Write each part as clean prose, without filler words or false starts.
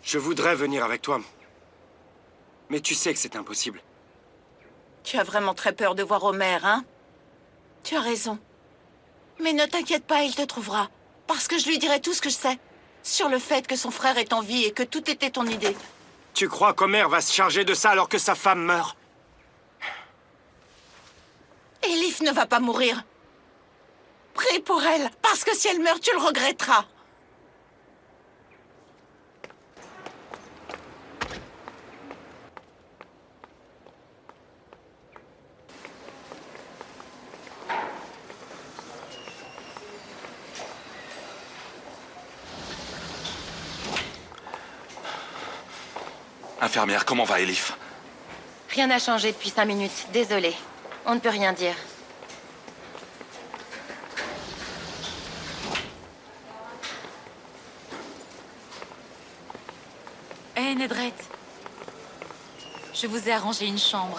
Je voudrais venir avec toi. Mais tu sais que c'est impossible. Tu as vraiment très peur de voir Homer, hein? Tu as raison. Mais ne t'inquiète pas, il te trouvera. Parce que je lui dirai tout ce que je sais. Sur le fait que son frère est en vie et que tout était ton idée. Tu crois qu'Homer va se charger de ça alors que sa femme meurt? Elif ne va pas mourir. Prie pour elle, parce que si elle meurt, tu le regretteras. Infirmière, comment va Elif? Rien n'a changé depuis 5 minutes, désolé. On ne peut rien dire. Hé, Nedret. Je vous ai arrangé une chambre.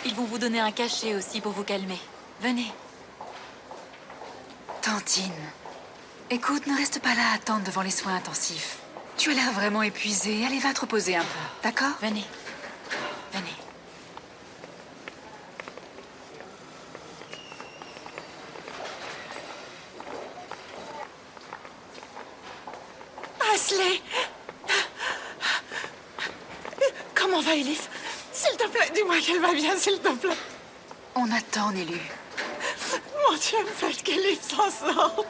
Ils vont vous donner un cachet aussi pour vous calmer. Venez. Tantine, écoute, ne reste pas là à attendre devant les soins intensifs. Tu as l'air vraiment épuisée. Allez, va te reposer un peu, d'accord? Venez. Venez. Ashley! Comment va Elif? S'il te plaît, dis-moi qu'elle va bien, s'il te plaît. On attend, Nélu. Mon Dieu, faites qu'Elif s'en sorte.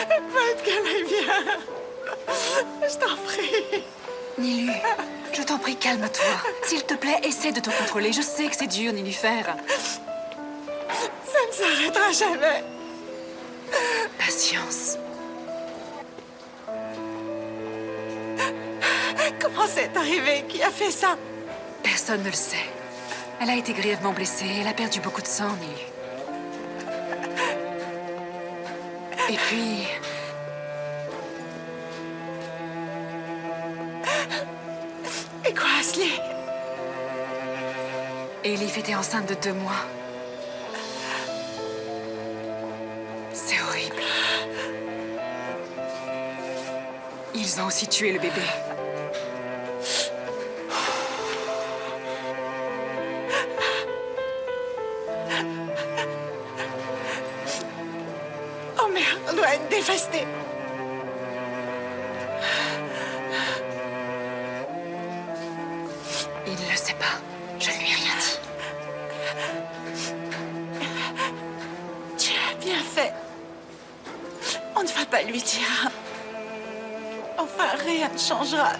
Faites qu'elle aille bien. Je t'en prie. Nélu, je t'en prie, calme-toi. S'il te plaît, essaie de te contrôler. Je sais que c'est dur, Nélufer. Ça ne s'arrêtera jamais. Patience. Comment c'est arrivé? Qui a fait ça? Personne ne le sait. Elle a été grièvement blessée. Elle a perdu beaucoup de sang, Nélu. Et puis... Et quoi, Ashley? Elif était enceinte de 2 mois. C'est horrible. Ils ont aussi tué le bébé. Oh merde, on doit être dévasté. Il ne le sait pas. Je ne lui ai rien dit. Tu as bien fait. On ne va pas lui dire. Enfin, rien ne changera.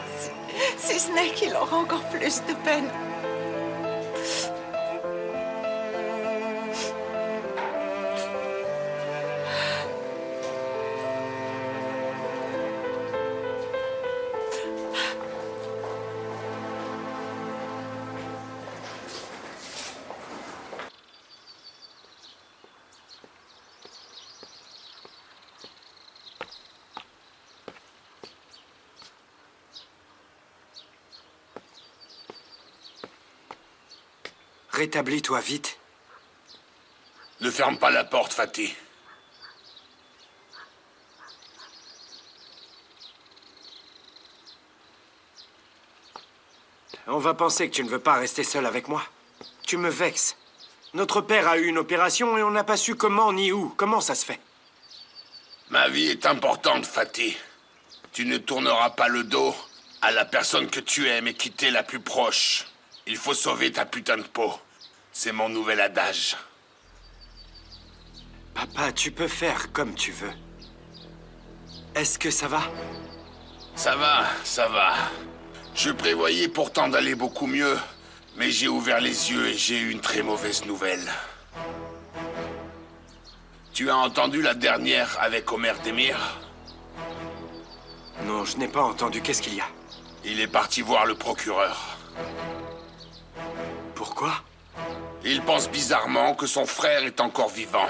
Si ce n'est qu'il aura encore plus de peine. Rétablis-toi vite. Ne ferme pas la porte, Fatih. On va penser que tu ne veux pas rester seul avec moi. Tu me vexes. Notre père a eu une opération et on n'a pas su comment ni où. Comment ça se fait? Ma vie est importante, Fatih. Tu ne tourneras pas le dos à la personne que tu aimes et qui t'est la plus proche. Il faut sauver ta putain de peau. C'est mon nouvel adage. Papa, tu peux faire comme tu veux. Est-ce que ça va? Ça va, ça va. Je prévoyais pourtant d'aller beaucoup mieux, mais j'ai ouvert les yeux et j'ai eu une très mauvaise nouvelle. Tu as entendu la dernière avec Homer Demir? Non, je n'ai pas entendu. Qu'est-ce qu'il y a? Il est parti voir le procureur. Pourquoi? Il pense bizarrement que son frère est encore vivant.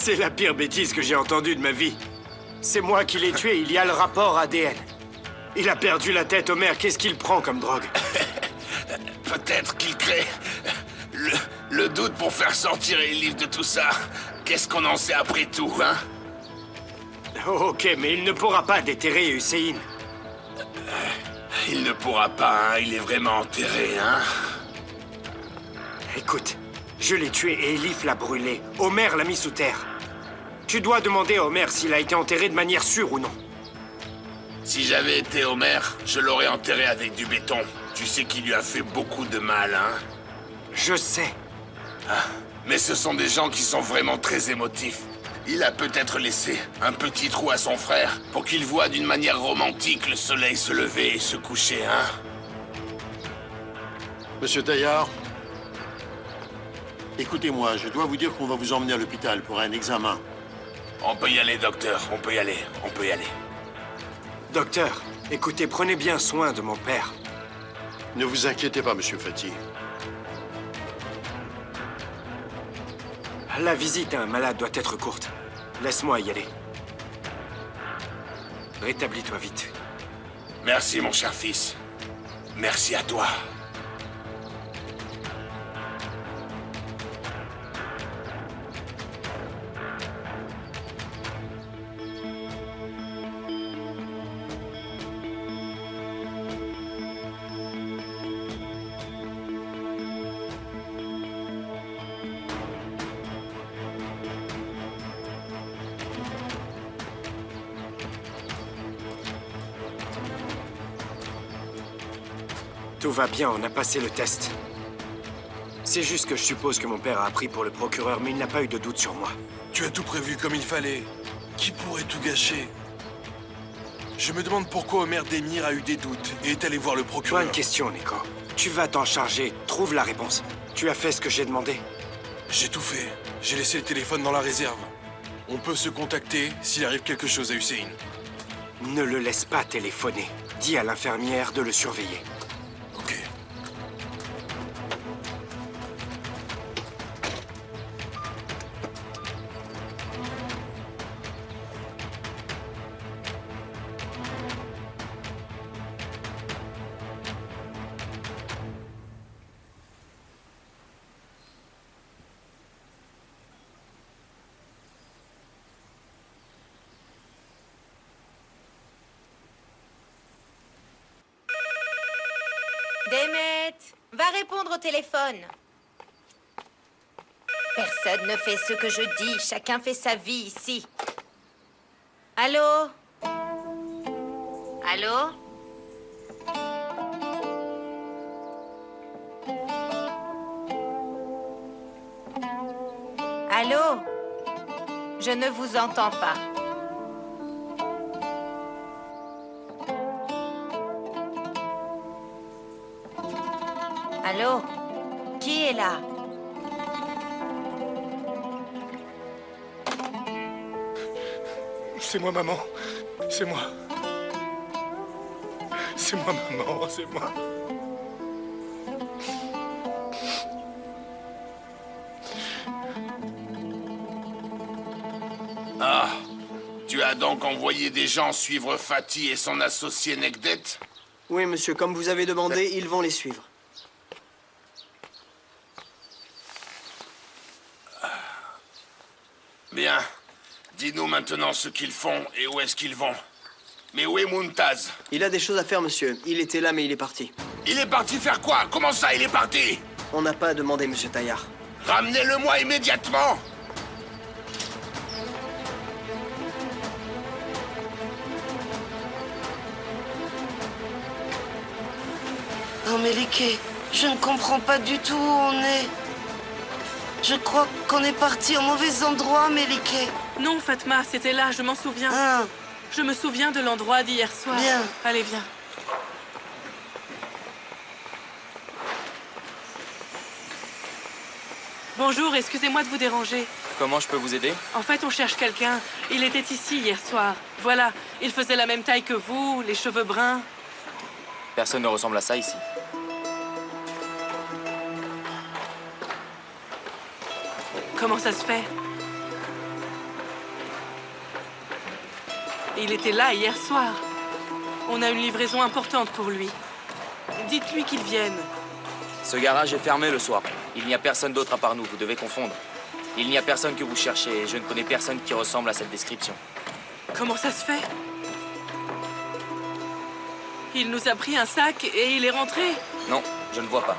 C'est la pire bêtise que j'ai entendue de ma vie. C'est moi qui l'ai tué, il y a le rapport ADN. Il a perdu la tête, Homer, qu'est-ce qu'il prend comme drogue? Peut-être qu'il crée le doute pour faire sortir Elif de tout ça. Qu'est-ce qu'on en sait après tout, hein? Oh, ok, mais il ne pourra pas déterrer Hussein. Il ne pourra pas, hein? Il est vraiment enterré, hein? Écoute, je l'ai tué et Elif l'a brûlé. Homer l'a mis sous terre. Tu dois demander à Homer s'il a été enterré de manière sûre ou non. Si j'avais été Homer, je l'aurais enterré avec du béton. Tu sais qu'il lui a fait beaucoup de mal, hein? Je sais. Mais ce sont des gens qui sont vraiment très émotifs. Il a peut-être laissé un petit trou à son frère pour qu'il voie d'une manière romantique le soleil se lever et se coucher, hein? Monsieur Taillard, écoutez-moi, je dois vous dire qu'on va vous emmener à l'hôpital pour un examen. On peut y aller, docteur. On peut y aller. On peut y aller. Docteur, écoutez, prenez bien soin de mon père. Ne vous inquiétez pas, monsieur Fati. La visite à un malade doit être courte. Laisse-moi y aller. Rétablis-toi vite. Merci, mon cher fils. Merci à toi. Tout va bien, on a passé le test. C'est juste que je suppose que mon père a appris pour le procureur, mais il n'a pas eu de doute sur moi. Tu as tout prévu comme il fallait. Qui pourrait tout gâcher? Je me demande pourquoi Homer Demir a eu des doutes et est allé voir le procureur. Bonne question, Nico. Tu vas t'en charger. Trouve la réponse. Tu as fait ce que j'ai demandé. J'ai tout fait. J'ai laissé le téléphone dans la réserve. On peut se contacter s'il arrive quelque chose à Hussein. Ne le laisse pas téléphoner. Dis à l'infirmière de le surveiller. Ok. Demet, va répondre au téléphone. Personne ne fait ce que je dis. Chacun fait sa vie ici. Allô? Allô? Allô? Je ne vous entends pas. Allô? Qui est là? C'est moi, maman. C'est moi. C'est moi, maman. C'est moi. Ah, tu as donc envoyé des gens suivre Fati et son associé Nekdet? Oui, monsieur, comme vous avez demandé, ils vont les suivre. Bien. Dis-nous maintenant ce qu'ils font et où est-ce qu'ils vont. Mais où est Muntaz? Il a des choses à faire, monsieur. Il était là, mais il est parti. Il est parti faire quoi? Comment ça, il est parti? On n'a pas demandé, monsieur Taillard. Ramenez-le-moi immédiatement! Oh, Melike, je ne comprends pas du tout où on est. Je crois qu'on est parti au mauvais endroit, Melike. Non, Fatma, c'était là, je m'en souviens. Ah, Je me souviens de l'endroit d'hier soir. Bien. Allez, viens. Bonjour, excusez-moi de vous déranger. Comment je peux vous aider? En fait, on cherche quelqu'un. Il était ici hier soir. Voilà, il faisait la même taille que vous, les cheveux bruns. Personne ne ressemble à ça ici. Comment ça se fait? Il était là hier soir. On a une livraison importante pour lui. Dites-lui qu'il vienne. Ce garage est fermé le soir. Il n'y a personne d'autre à part nous, vous devez confondre. Il n'y a personne que vous cherchez et je ne connais personne qui ressemble à cette description. Comment ça se fait? Il nous a pris un sac et il est rentré. Non, je ne vois pas.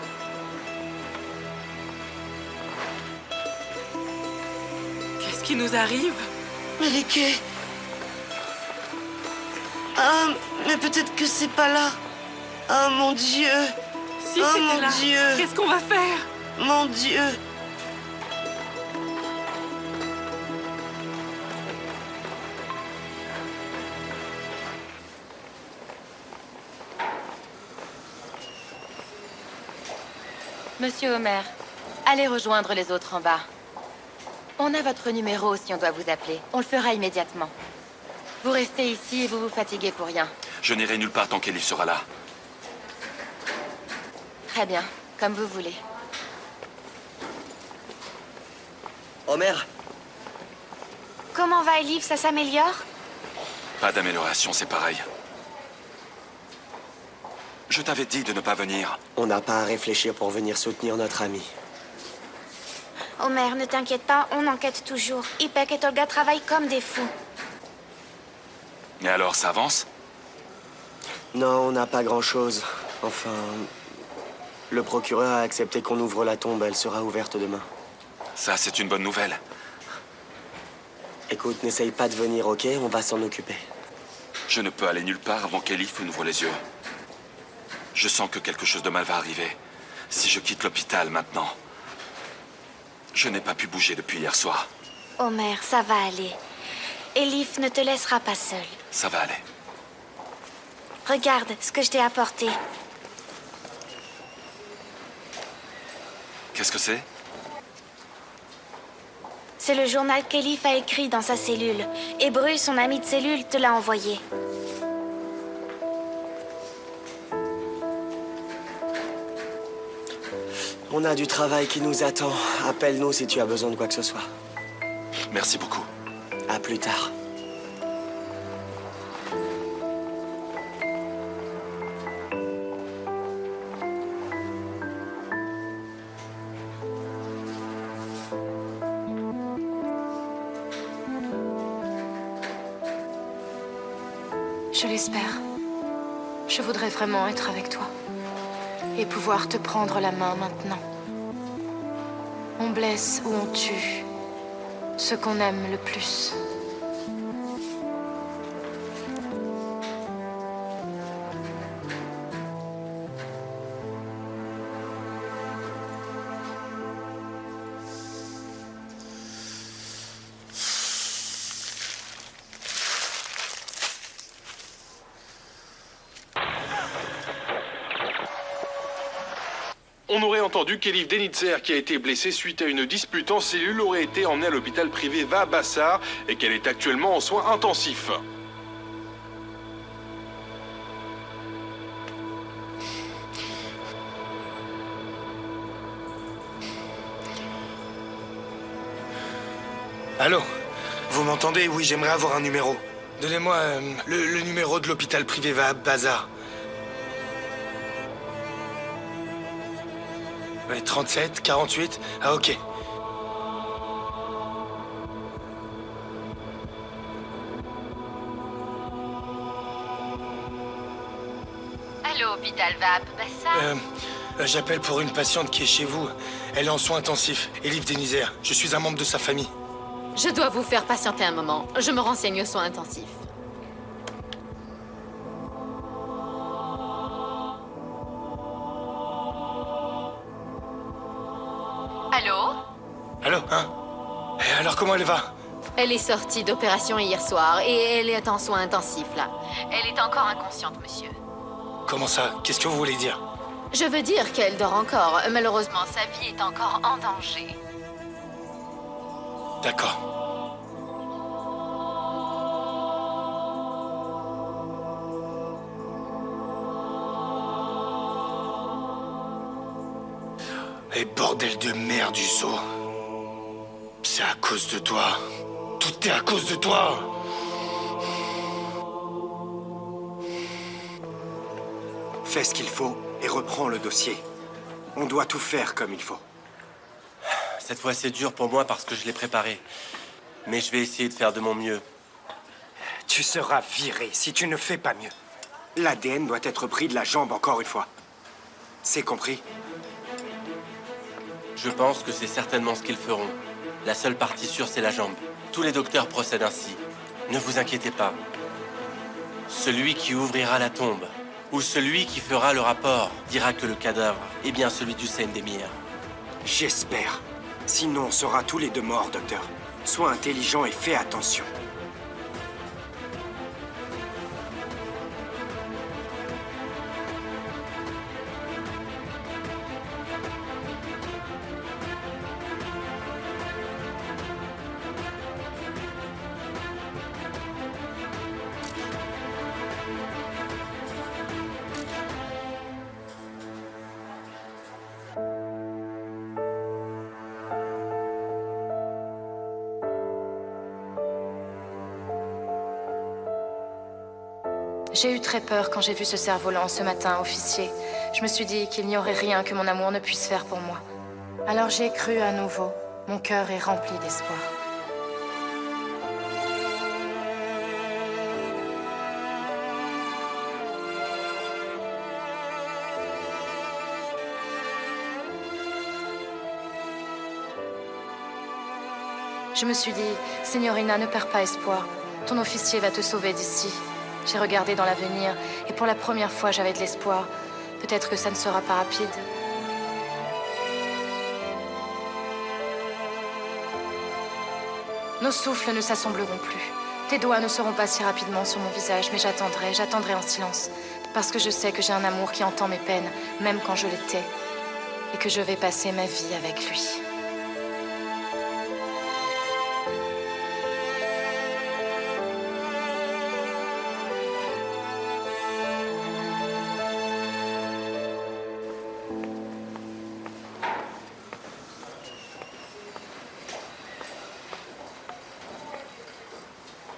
Qu'est-ce qui nous arrive? Melike. Ah, mais peut-être que c'est pas là. Ah, mon Dieu. Si oh, c'était mon là, Dieu. qu'est-ce qu'on va faire? Mon Dieu. Monsieur Homer, allez rejoindre les autres en bas. On a votre numéro si on doit vous appeler. On le fera immédiatement. Vous restez ici et vous vous fatiguez pour rien. Je n'irai nulle part tant qu'Elif sera là. Très bien, comme vous voulez. Homer. Comment va Elif? Ça s'améliore? Pas d'amélioration, c'est pareil. Je t'avais dit de ne pas venir. On n'a pas à réfléchir pour venir soutenir notre ami. Homer, ne t'inquiète pas, on enquête toujours. Ipek et Olga travaillent comme des fous. Et alors, ça avance? Non, on n'a pas grand-chose. Enfin... Le procureur a accepté qu'on ouvre la tombe, elle sera ouverte demain. Ça, c'est une bonne nouvelle. Écoute, n'essaye pas de venir, ok? On va s'en occuper. Je ne peux aller nulle part avant qu'Elif ouvre les yeux. Je sens que quelque chose de mal va arriver. Si je quitte l'hôpital maintenant... Je n'ai pas pu bouger depuis hier soir. Homer, ça va aller. Elif ne te laissera pas seule. Ça va aller. Regarde ce que je t'ai apporté. Qu'est-ce que c'est? C'est le journal qu'Elif a écrit dans sa cellule. Et Bruce, son ami de cellule, te l'a envoyé. On a du travail qui nous attend. Appelle-nous si tu as besoin de quoi que ce soit. Merci beaucoup. À plus tard. Je l'espère. Je voudrais vraiment être avec toi. Et pouvoir te prendre la main maintenant. On blesse ou on tue ce qu'on aime le plus. On aurait entendu qu'Elif Denitzer, qui a été blessée suite à une dispute en cellule, aurait été emmenée à l'hôpital privé Va-Bassar et qu'elle est actuellement en soins intensifs. Allô? Vous m'entendez? Oui, j'aimerais avoir un numéro. Donnez-moi le numéro de l'hôpital privé Va-Bassar. Ouais, 37, 48... Ah, ok. Allô, hôpital Va-Bassar? J'appelle pour une patiente qui est chez vous. Elle est en soins intensifs. Elif Denitzer. Je suis un membre de sa famille. Je dois vous faire patienter un moment. Je me renseigne aux soins intensifs. Allô? Allô, hein? Et alors, comment elle va? Elle est sortie d'opération hier soir et elle est en soins intensifs, là. Elle est encore inconsciente, monsieur. Comment ça? Qu'est-ce que vous voulez dire? Je veux dire qu'elle dort encore. Malheureusement, sa vie est encore en danger. D'accord. Et bordel de merde, Uso. C'est à cause de toi. Tout est à cause de toi. Fais ce qu'il faut et reprends le dossier. On doit tout faire comme il faut. Cette fois, c'est dur pour moi parce que je l'ai préparé. Mais je vais essayer de faire de mon mieux. Tu seras viré si tu ne fais pas mieux. L'ADN doit être pris de la jambe encore une fois. C'est compris? Je pense que c'est certainement ce qu'ils feront. La seule partie sûre, c'est la jambe. Tous les docteurs procèdent ainsi. Ne vous inquiétez pas. Celui qui ouvrira la tombe, ou celui qui fera le rapport, dira que le cadavre est bien celui d'Hussein Demir. J'espère. Sinon, on sera tous les deux morts, docteur. Sois intelligent et fais attention. J'ai eu très peur quand j'ai vu ce cerf-volant ce matin, officier. Je me suis dit qu'il n'y aurait rien que mon amour ne puisse faire pour moi. Alors j'ai cru à nouveau. Mon cœur est rempli d'espoir. Je me suis dit, Signorina, ne perds pas espoir. Ton officier va te sauver d'ici. J'ai regardé dans l'avenir, et pour la première fois, j'avais de l'espoir. Peut-être que ça ne sera pas rapide. Nos souffles ne s'assembleront plus. Tes doigts ne seront pas si rapidement sur mon visage, mais j'attendrai en silence. Parce que je sais que j'ai un amour qui entend mes peines, même quand je les tais. Et que je vais passer ma vie avec lui.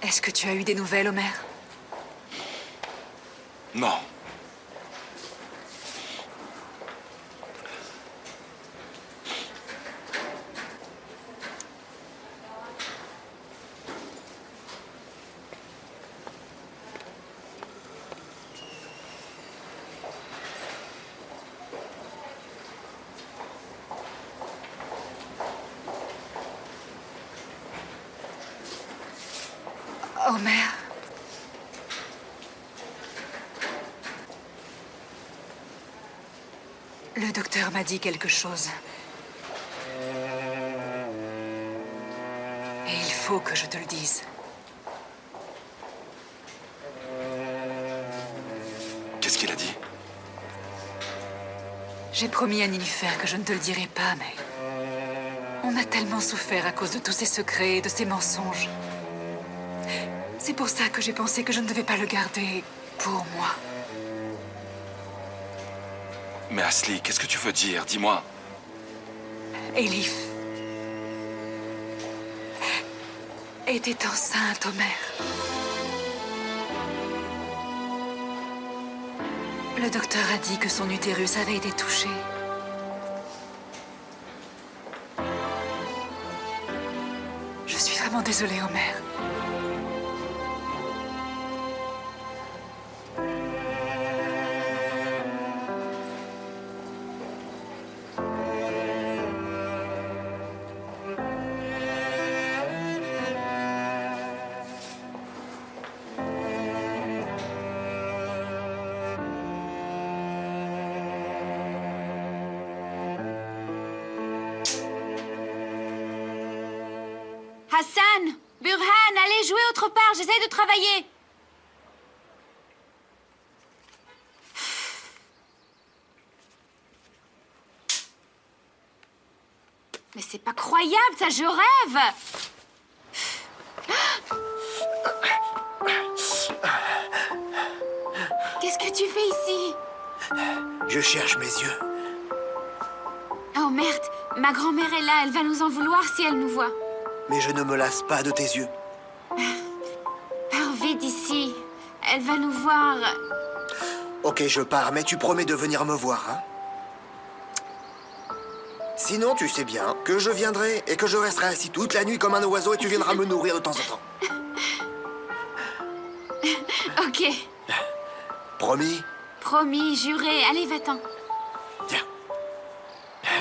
Est-ce que tu as eu des nouvelles, Omer? Non. Omer. Le docteur m'a dit quelque chose. Et il faut que je te le dise. Qu'est-ce qu'il a dit? J'ai promis à Nilüfer que je ne te le dirai pas, mais... on a tellement souffert à cause de tous ces secrets et de ces mensonges. C'est pour ça que j'ai pensé que je ne devais pas le garder pour moi. Mais Asli, qu'est-ce que tu veux dire? Dis-moi. Elif était enceinte, Omer. Le docteur a dit que son utérus avait été touché. Je suis vraiment désolée, Omer. Hassan! Burhan, allez jouer autre part, j'essaie de travailler. Mais c'est pas croyable, ça, je rêve! Qu'est-ce que tu fais ici? Je cherche mes yeux. Oh merde, ma grand-mère est là, elle va nous en vouloir si elle nous voit. Mais je ne me lasse pas de tes yeux. Pars vite d'ici, elle va nous voir. Ok, je pars, mais tu promets de venir me voir, hein? Sinon, tu sais bien que je viendrai et que je resterai assis toute la nuit comme un oiseau et tu viendras me nourrir de temps en temps. Ok. Promis? Promis, juré. Allez, va-t'en.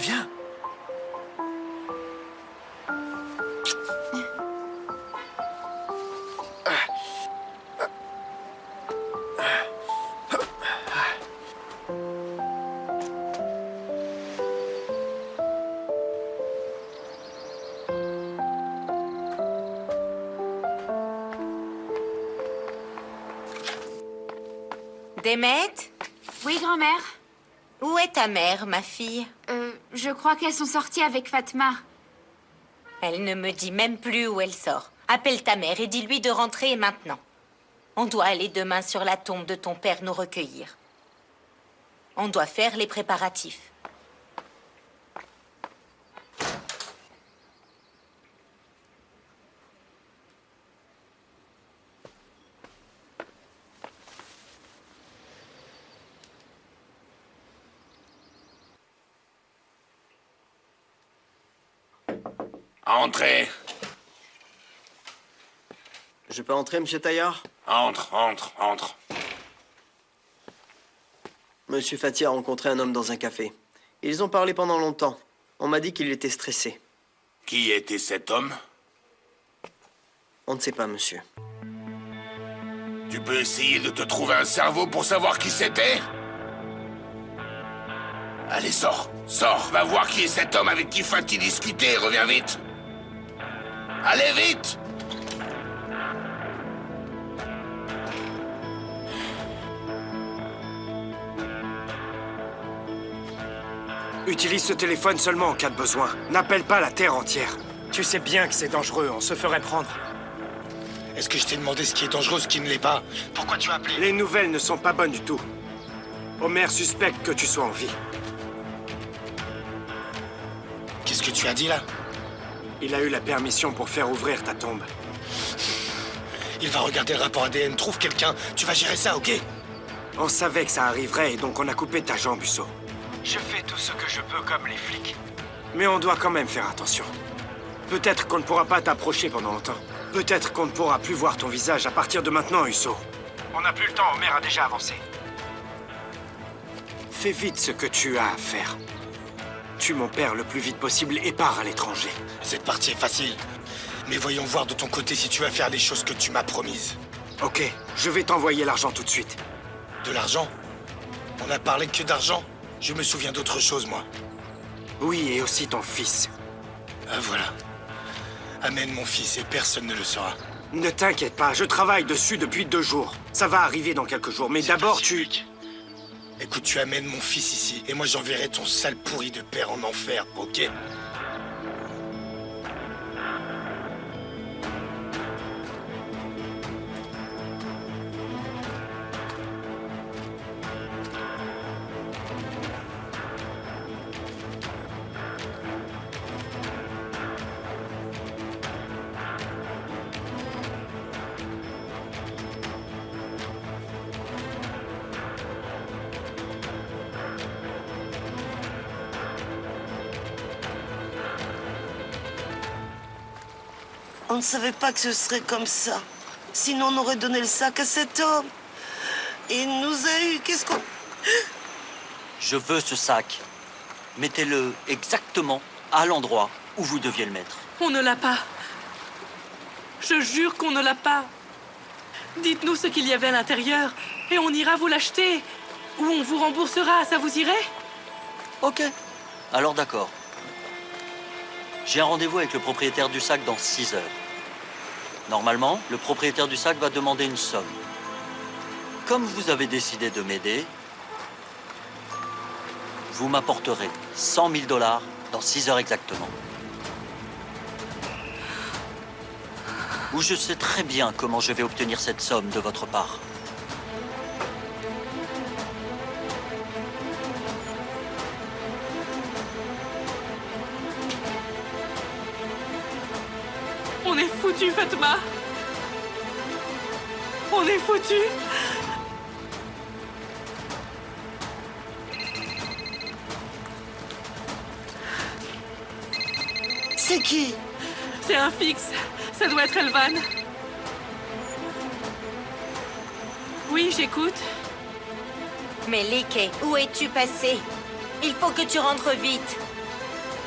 Viens. Demet? Oui, grand-mère? Où est ta mère, ma fille? Je crois qu'elles sont sorties avec Fatma. Elle ne me dit même plus où elle sort. Appelle ta mère et dis-lui de rentrer maintenant. On doit aller demain sur la tombe de ton père nous recueillir. On doit faire les préparatifs. Entrez. Je peux entrer, monsieur Taillard? Entre. Monsieur Fati a rencontré un homme dans un café. Ils ont parlé pendant longtemps. On m'a dit qu'il était stressé. Qui était cet homme? On ne sait pas, monsieur. Tu peux essayer de te trouver un cerveau pour savoir qui c'était? Allez, sors. Va voir qui est cet homme avec qui Fati discutait et reviens vite. Allez, vite! Utilise ce téléphone seulement en cas de besoin. N'appelle pas la Terre entière. Tu sais bien que c'est dangereux, on se ferait prendre. Est-ce que je t'ai demandé ce qui est dangereux, ce qui ne l'est pas? Pourquoi tu as appelé? Les nouvelles ne sont pas bonnes du tout. Omer suspecte que tu sois en vie. Qu'est-ce que tu as dit, là? Il a eu la permission pour faire ouvrir ta tombe. Il va regarder le rapport ADN, trouve quelqu'un. Tu vas gérer ça, ok? On savait que ça arriverait et donc on a coupé ta jambe, Uso. Je fais tout ce que je peux comme les flics. Mais on doit quand même faire attention. Peut-être qu'on ne pourra pas t'approcher pendant longtemps. Peut-être qu'on ne pourra plus voir ton visage à partir de maintenant, Uso. On n'a plus le temps, Omer a déjà avancé. Fais vite ce que tu as à faire. Tue mon père le plus vite possible et pars à l'étranger. Cette partie est facile. Mais voyons voir de ton côté si tu vas faire les choses que tu m'as promises. Ok, je vais t'envoyer l'argent tout de suite. De l'argent? On a parlé que d'argent? Je me souviens d'autre chose, moi. Oui, et aussi ton fils. Ah, voilà. Amène mon fils et personne ne le saura. Ne t'inquiète pas, je travaille dessus depuis 2 jours. Ça va arriver dans quelques jours, mais d'abord tu... Écoute, tu amènes mon fils ici, et moi j'enverrai ton sale pourri de père en enfer, ok? On ne savait pas que ce serait comme ça. Sinon, on aurait donné le sac à cet homme. Il nous a eu. Qu'est-ce qu'on... Je veux ce sac. Mettez-le exactement à l'endroit où vous deviez le mettre. On ne l'a pas. Je jure qu'on ne l'a pas. Dites-nous ce qu'il y avait à l'intérieur et on ira vous l'acheter. Ou on vous remboursera, ça vous irait? Ok. Alors d'accord. J'ai un rendez-vous avec le propriétaire du sac dans 6 heures. Normalement, le propriétaire du sac va demander une somme. Comme vous avez décidé de m'aider, vous m'apporterez 100 000 $ dans 6 heures exactement. Ou je sais très bien comment je vais obtenir cette somme de votre part. On est foutus, Fatma. On est foutus. C'est qui? C'est un fixe. Ça doit être Elvan. Oui, j'écoute. Melike, où es-tu passé? Il faut que tu rentres vite.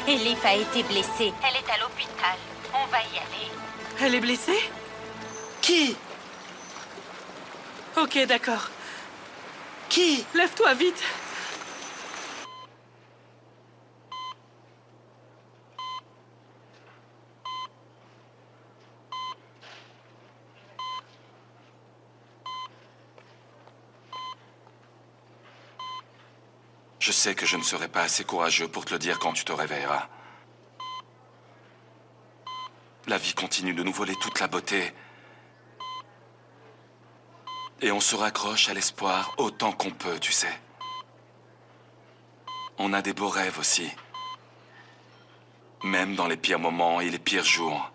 Elif a été blessée. Elle est à l'hôpital. On va y aller. Elle est blessée? Qui? Ok, d'accord. Qui? Lève-toi vite. Je sais que je ne serai pas assez courageux pour te le dire quand tu te réveilleras. La vie continue de nous voler toute la beauté. Et on se raccroche à l'espoir autant qu'on peut, tu sais. On a des beaux rêves aussi. Même dans les pires moments et les pires jours.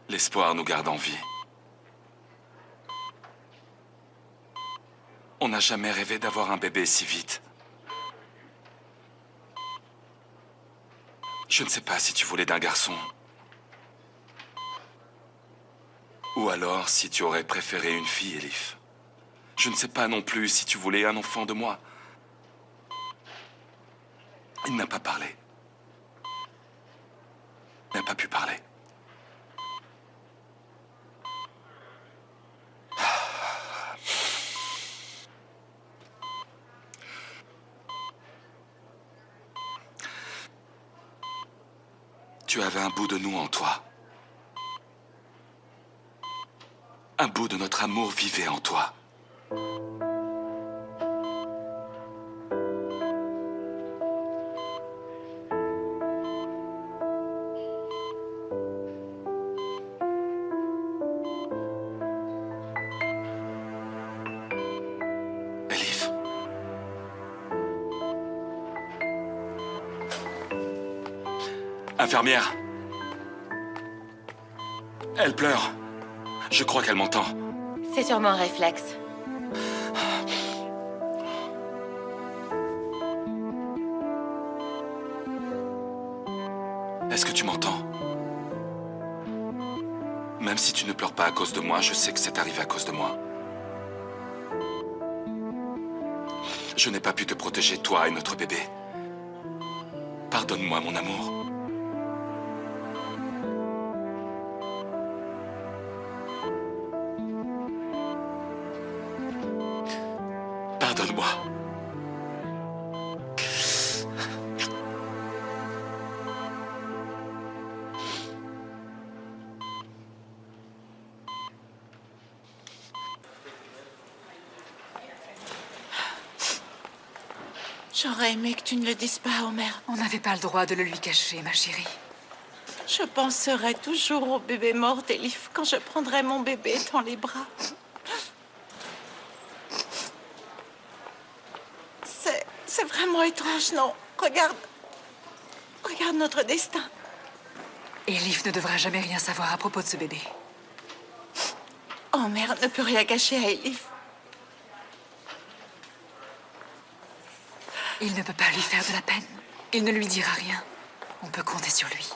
L'espoir nous garde en vie. On n'a jamais rêvé d'avoir un bébé si vite. Je ne sais pas si tu voulais d'un garçon. Ou alors si tu aurais préféré une fille, Elif. Je ne sais pas non plus si tu voulais un enfant de moi. Il n'a pas parlé. Il n'a pas pu parler. Tu avais un bout de nous en toi. Un bout de notre amour vivait en toi. Elif. Infirmière. Elle pleure. Je crois qu'elle m'entend. C'est sûrement un réflexe. Est-ce que tu m'entends? Même si tu ne pleures pas à cause de moi, je sais que c'est arrivé à cause de moi. Je n'ai pas pu te protéger, toi et notre bébé. Pardonne-moi, mon amour. Pardonne-moi. J'aurais aimé que tu ne le dises pas, Homer. On n'avait pas le droit de le lui cacher, ma chérie. Je penserai toujours au bébé mort d'Elif quand je prendrai mon bébé dans les bras. C'est vraiment étrange, non? Regarde notre destin. Elif ne devra jamais rien savoir à propos de ce bébé. Homer ne peut rien cacher à Elif. Il ne peut pas lui faire de la peine. Il ne lui dira rien. On peut compter sur lui.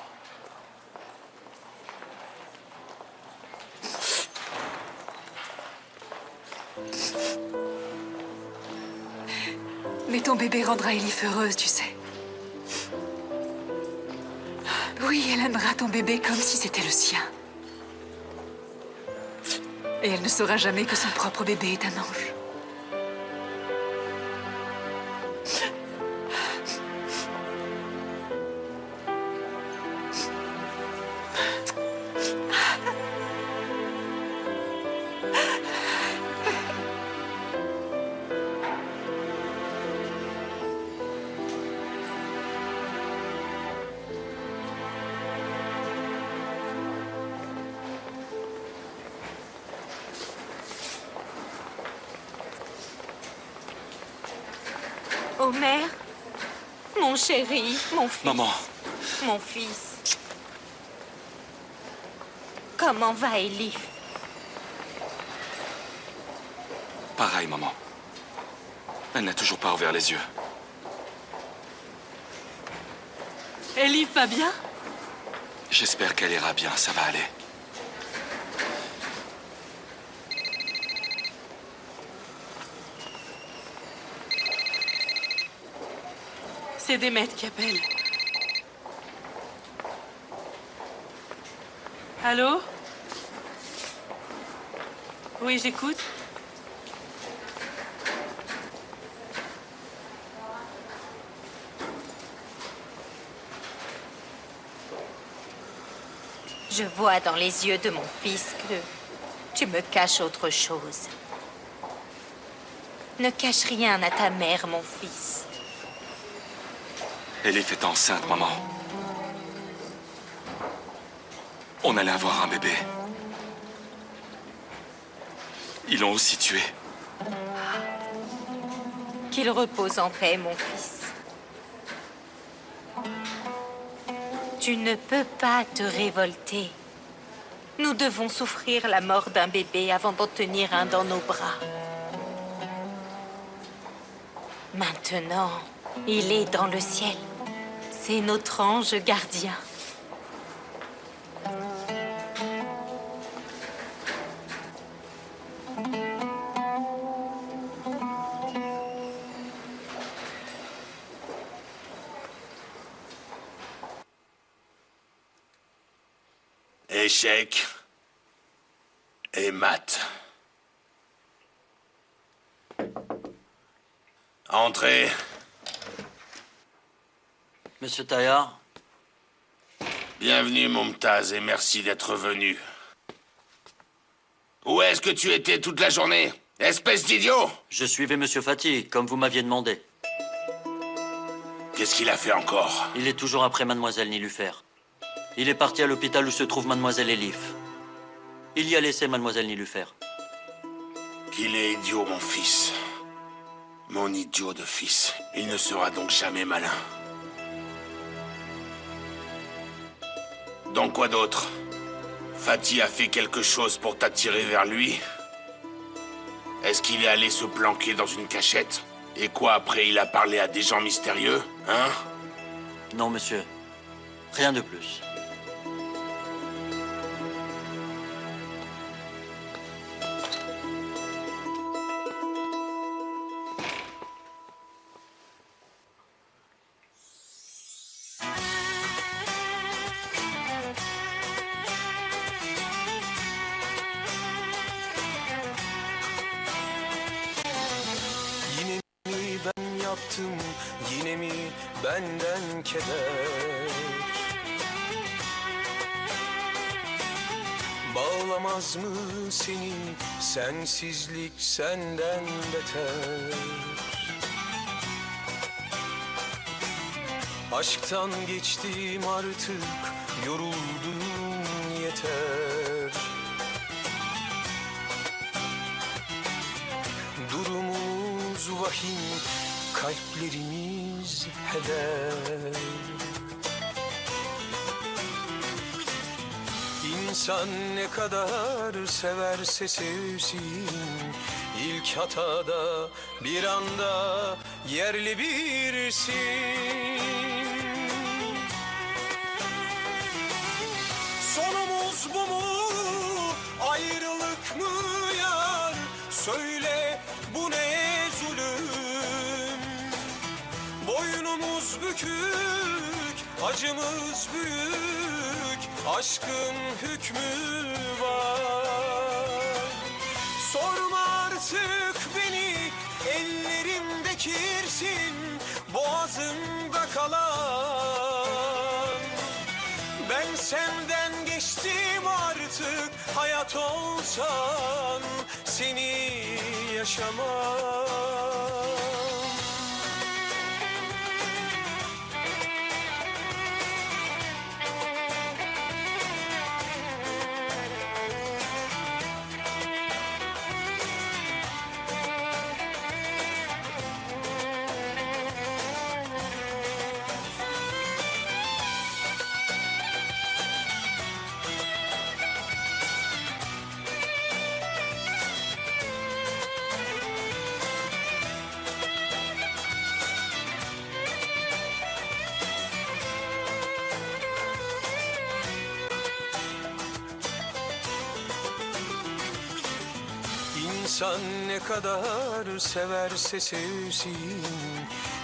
Mais ton bébé rendra Elif heureuse, tu sais. Oui, elle aimera ton bébé comme si c'était le sien. Et elle ne saura jamais que son propre bébé est un ange. Homer, mon chéri, mon fils. Maman. Mon fils. Comment va Elif? Pareil, maman. Elle n'a toujours pas ouvert les yeux. Elif va bien? J'espère qu'elle ira bien, ça va aller. C'est Demet qui appelle. Allô? Oui, j'écoute. Je vois dans les yeux de mon fils que tu me caches autre chose. Ne cache rien à ta mère, mon fils. Elif est enceinte, maman. On allait avoir un bébé. Ils l'ont aussi tué. Qu'il repose en paix, mon fils. Tu ne peux pas te révolter. Nous devons souffrir la mort d'un bébé avant d'en tenir un dans nos bras. Maintenant, il est dans le ciel. C'est notre ange gardien. Échec et mat. Entrez. Monsieur Taillard? Bienvenue, Momtaz, et merci d'être venu. Où est-ce que tu étais toute la journée, espèce d'idiot? Je suivais Monsieur Fati, comme vous m'aviez demandé. Qu'est-ce qu'il a fait encore? Il est toujours après Mademoiselle Nilufer. Il est parti à l'hôpital où se trouve Mademoiselle Elif. Il y a laissé Mademoiselle Nilufer. Qu'il est idiot, mon fils. Mon idiot de fils. Il ne sera donc jamais malin. Donc quoi d'autre? Fati a fait quelque chose pour t'attirer vers lui? Est-ce qu'il est allé se planquer dans une cachette? Et quoi après, il a parlé à des gens mystérieux, hein? Non, monsieur. Rien de plus. Yaptım yine mi benden keder? Bağlamaz mı seni sensizlik senden beter? Aşktan geçtim artık yoruldum yeter. Durumumuz vahim, kalplerimiz heder. İnsan ne kadar severse sevsin, ilk hatada bir anda yerli birsin. Sonumuz bu mu, ayrılık mı yar? Söyle bu ne zulüm? Boynumuz bükük, acımız büyük, aşkın hükmü var. Sorma artık beni, ellerimde kirsin, boğazımda kalan. Ben senden geçtim artık, hayat olsan seni yaşamam. insan ne kadar severse sevsin,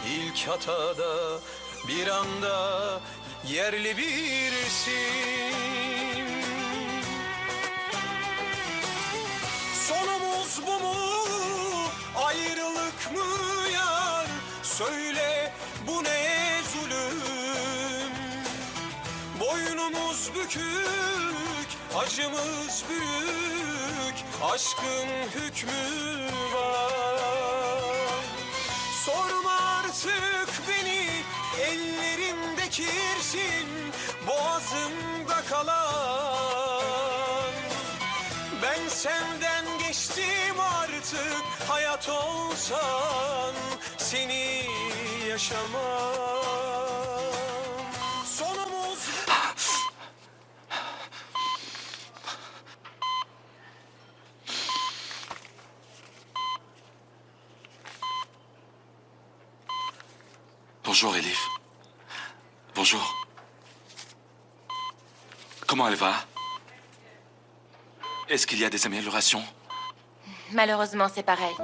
İlk hatada bir anda yerli birsin. Sonumuz bu mu, ayrılık mı yar? Söyle bu ne zulüm? Boynumuz bükük, acımız büyük, aşkın hükmü var. Sorma artık beni, ellerimde kirsin, boğazımda kalan. Ben senden geçtim artık, hayat olsan seni yaşamam. Sonumuz... Bonjour, Elif. Bonjour. Comment elle va? Est-ce qu'il y a des améliorations? Malheureusement, c'est pareil.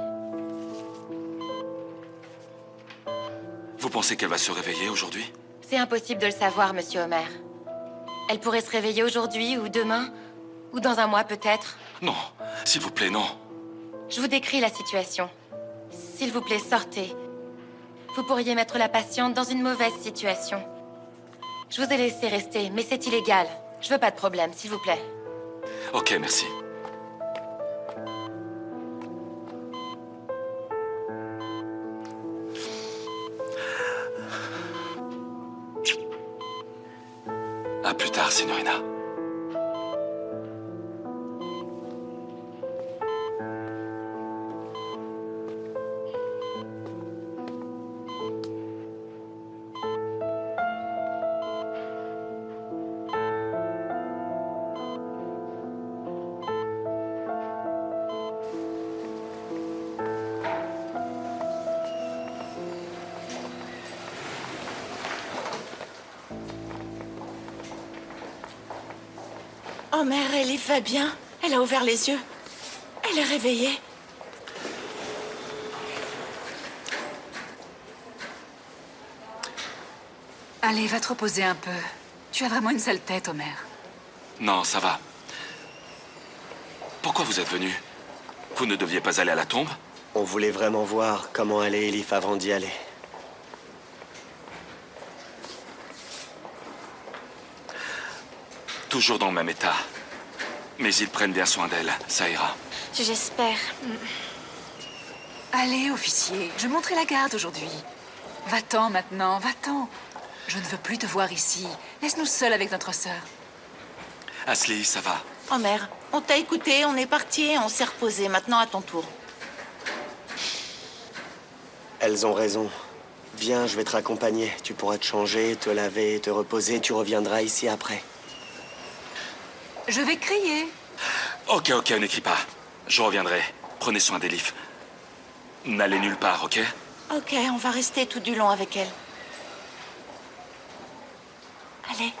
Vous pensez qu'elle va se réveiller aujourd'hui? C'est impossible de le savoir, Monsieur Homer. Elle pourrait se réveiller aujourd'hui ou demain, ou dans un mois peut-être. Non, s'il vous plaît, non. Je vous décris la situation. S'il vous plaît, sortez. Vous pourriez mettre la patiente dans une mauvaise situation. Je vous ai laissé rester, mais c'est illégal. Je veux pas de problème, s'il vous plaît. Ok, merci. À plus tard, signorina. Oh, mère, Elif va bien. Elle a ouvert les yeux. Elle est réveillée. Allez, va te reposer un peu. Tu as vraiment une sale tête, Homer. Non, ça va. Pourquoi vous êtes venu? Vous ne deviez pas aller à la tombe? On voulait vraiment voir comment allait Elif avant d'y aller. Toujours dans le même état. Mais ils prennent bien soin d'elle, ça ira. J'espère. Allez, officier, je montrerai la garde aujourd'hui. Va-t'en maintenant, va-t'en. Je ne veux plus te voir ici. Laisse-nous seuls avec notre sœur. Ashley, ça va? Oh, mère, on t'a écouté, on est parti, on s'est reposé. Maintenant, à ton tour. Elles ont raison. Viens, je vais te raccompagner. Tu pourras te changer, te laver, te reposer. Tu reviendras ici après. Je vais crier. Ok, ne crie pas. Je reviendrai. Prenez soin d'Elif. N'allez nulle part, ok? Ok, on va rester tout du long avec elle. Allez.